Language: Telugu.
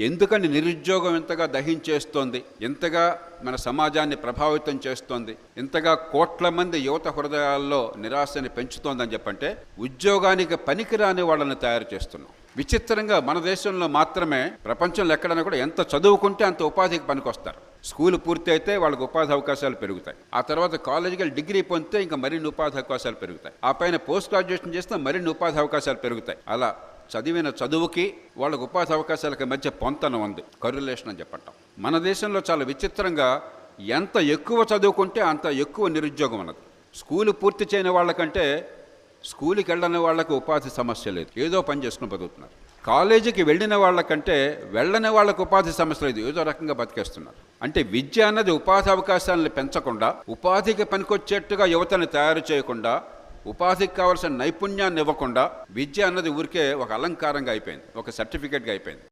ఎందుకని నిరుద్యోగం ఎంతగా దహించేస్తోంది, ఎంతగా మన సమాజాన్ని ప్రభావితం చేస్తోంది, ఎంతగా కోట్ల మంది యువత హృదయాల్లో నిరాశని పెంచుతోందని చెప్పంటే ఉద్యోగానికి పనికిరాని వాళ్ళని తయారు చేస్తున్నాం. విచిత్రంగా మన దేశంలో మాత్రమే, ప్రపంచంలో ఎక్కడైనా కూడా ఎంత చదువుకుంటే అంత ఉపాధికి పనికొస్తారు. స్కూల్ పూర్తి అయితే వాళ్ళకి ఉపాధి అవకాశాలు పెరుగుతాయి. ఆ తర్వాత కాలేజీకి డిగ్రీ పొందితే ఇంకా మరిన్ని ఉపాధి అవకాశాలు పెరుగుతాయి. ఆ పైన పోస్ట్ గ్రాడ్యుయేషన్ చేస్తే మరిన్ని ఉపాధి అవకాశాలు పెరుగుతాయి. అలా చదివిన చదువుకి వాళ్ళకు ఉపాధి అవకాశాలకి మధ్య పొంతన ఉంది, కరులేషన్ అని చెప్పంటాం. మన దేశంలో చాలా విచిత్రంగా ఎంత ఎక్కువ చదువుకుంటే అంత ఎక్కువ నిరుద్యోగం ఉన్నది. స్కూలు పూర్తి చేయని వాళ్ళకంటే స్కూల్కి వెళ్ళని వాళ్ళకి ఉపాధి సమస్య లేదు, ఏదో పని చేసుకుని బతుకుతున్నారు. కాలేజీకి వెళ్ళిన వాళ్ళకంటే వెళ్ళని వాళ్ళకు ఉపాధి సమస్య లేదు, ఏదో రకంగా బతికేస్తున్నారు. అంటే విద్య అన్నది ఉపాధి అవకాశాలను పెంచకుండా, ఉపాధికి పనికొచ్చేట్టుగా యువతని తయారు చేయకుండా, ఉపాధికి కావాల్సిన నైపుణ్యాన్ని ఇవ్వకుండా విద్య అన్నది ఊరికే ఒక అలంకారంగా అయిపోయింది, ఒక సర్టిఫికేట్గా అయిపోయింది.